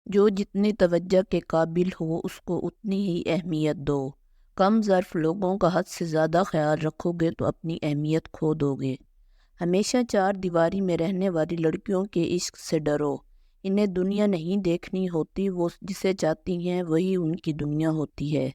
جو جتنی توجہ کے قابل ہو اس کو اتنی ہی اہمیت دو۔ کم ظرف لوگوں کا حد سے زیادہ خیال رکھو گے تو اپنی اہمیت کھو دو گے۔ ہمیشہ چار دیواری میں رہنے والی لڑکیوں کے عشق سے ڈرو۔ انہیں دنیا نہیں دیکھنی ہوتی، وہ جسے چاہتی ہیں وہی ان کی دنیا ہوتی ہے۔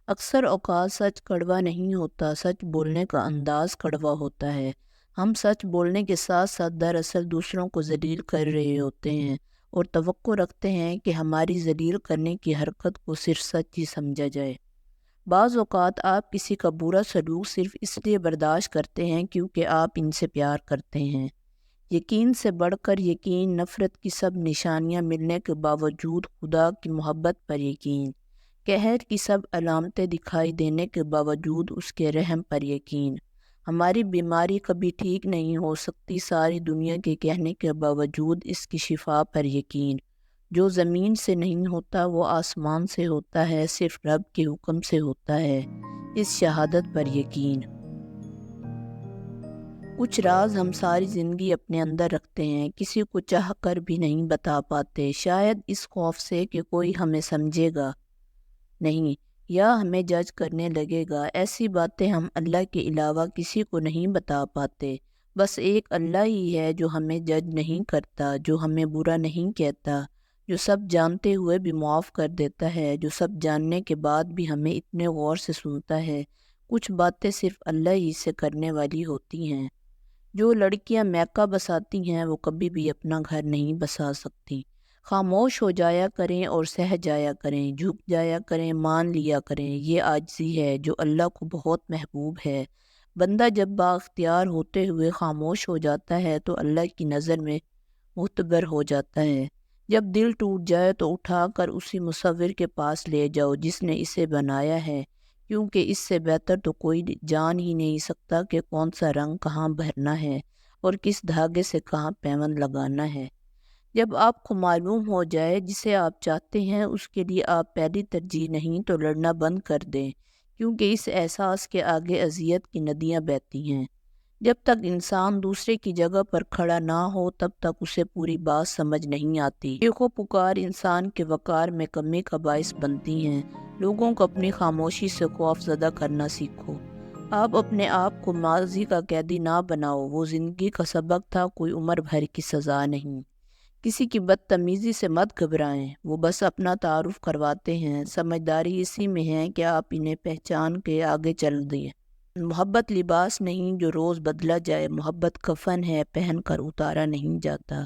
اکثر اوقات سچ کڑوا نہیں ہوتا، سچ بولنے کا انداز کڑوا ہوتا ہے۔ ہم سچ بولنے کے ساتھ ساتھ دراصل دوسروں کو ذلیل کر رہے ہوتے ہیں اور توقع رکھتے ہیں کہ ہماری ذلیل کرنے کی حرکت کو صرف سچ ہی سمجھا جائے۔ بعض اوقات آپ کسی کا برا سلوک صرف اس لیے برداشت کرتے ہیں کیونکہ آپ ان سے پیار کرتے ہیں۔ یقین سے بڑھ کر یقین، نفرت کی سب نشانیاں ملنے کے باوجود خدا کی محبت پر یقین، قہر کی سب علامتیں دکھائی دینے کے باوجود اس کے رحم پر یقین۔ ہماری بیماری کبھی ٹھیک نہیں ہو سکتی، ساری دنیا کے کہنے کے باوجود اس کی شفا پر یقین۔ جو زمین سے نہیں ہوتا وہ آسمان سے ہوتا ہے، صرف رب کے حکم سے ہوتا ہے، اس شہادت پر یقین۔ کچھ راز ہم ساری زندگی اپنے اندر رکھتے ہیں، کسی کو چاہ کر بھی نہیں بتا پاتے، شاید اس خوف سے کہ کوئی ہمیں سمجھے گا نہیں یا ہمیں جج کرنے لگے گا۔ ایسی باتیں ہم اللہ کے علاوہ کسی کو نہیں بتا پاتے۔ بس ایک اللہ ہی ہے جو ہمیں جج نہیں کرتا، جو ہمیں برا نہیں کہتا، جو سب جانتے ہوئے بھی معاف کر دیتا ہے، جو سب جاننے کے بعد بھی ہمیں اتنے غور سے سنتا ہے۔ کچھ باتیں صرف اللہ ہی سے کرنے والی ہوتی ہیں۔ جو لڑکیاں میکہ بساتی ہیں وہ کبھی بھی اپنا گھر نہیں بسا سکتی۔ خاموش ہو جایا کریں اور سہ جایا کریں، جھک جایا کریں، مان لیا کریں، یہ عاجزی ہے جو اللہ کو بہت محبوب ہے۔ بندہ جب بااختیار ہوتے ہوئے خاموش ہو جاتا ہے تو اللہ کی نظر میں معتبر ہو جاتا ہے۔ جب دل ٹوٹ جائے تو اٹھا کر اسی مصور کے پاس لے جاؤ جس نے اسے بنایا ہے، کیونکہ اس سے بہتر تو کوئی جان ہی نہیں سکتا کہ کون سا رنگ کہاں بھرنا ہے اور کس دھاگے سے کہاں پیوند لگانا ہے۔ جب آپ کو معلوم ہو جائے جسے آپ چاہتے ہیں اس کے لیے آپ پہلی ترجیح نہیں تو لڑنا بند کر دیں، کیونکہ اس احساس کے آگے اذیت کی ندیاں بہتی ہیں۔ جب تک انسان دوسرے کی جگہ پر کھڑا نہ ہو تب تک اسے پوری بات سمجھ نہیں آتی۔ چیخو پکار انسان کے وقار میں کمی کا باعث بنتی ہیں۔ لوگوں کو اپنی خاموشی سے خوف زدہ کرنا سیکھو۔ آپ اپنے آپ کو ماضی کا قیدی نہ بناؤ، وہ زندگی کا سبق تھا، کوئی عمر بھر کی سزا نہیں۔ کسی کی بدتمیزی سے مت گھبرائیں، وہ بس اپنا تعارف کرواتے ہیں۔ سمجھداری اسی میں ہے کہ آپ انہیں پہچان کے آگے چل دیں۔ محبت لباس نہیں جو روز بدلا جائے، محبت کفن ہے پہن کر اتارا نہیں جاتا۔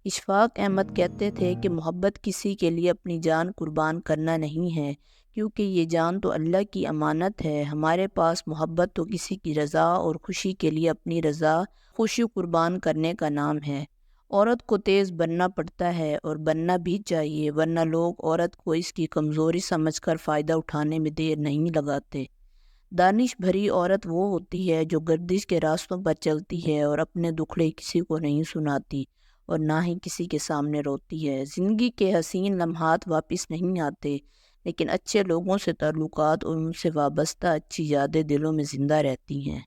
اشفاق احمد کہتے تھے کہ محبت کسی کے لیے اپنی جان قربان کرنا نہیں ہے، کیونکہ یہ جان تو اللہ کی امانت ہے۔ ہمارے پاس محبت تو کسی کی رضا اور خوشی کے لیے اپنی رضا خوشی قربان کرنے کا نام ہے۔ عورت کو تیز بننا پڑتا ہے اور بننا بھی چاہیے، ورنہ لوگ عورت کو اس کی کمزوری سمجھ کر فائدہ اٹھانے میں دیر نہیں لگاتے۔ دانش بھری عورت وہ ہوتی ہے جو گردش کے راستوں پر چلتی ہے اور اپنے دکھڑے کسی کو نہیں سناتی اور نہ ہی کسی کے سامنے روتی ہے۔ زندگی کے حسین لمحات واپس نہیں آتے، لیکن اچھے لوگوں سے تعلقات اور ان سے وابستہ اچھی یادیں دلوں میں زندہ رہتی ہیں۔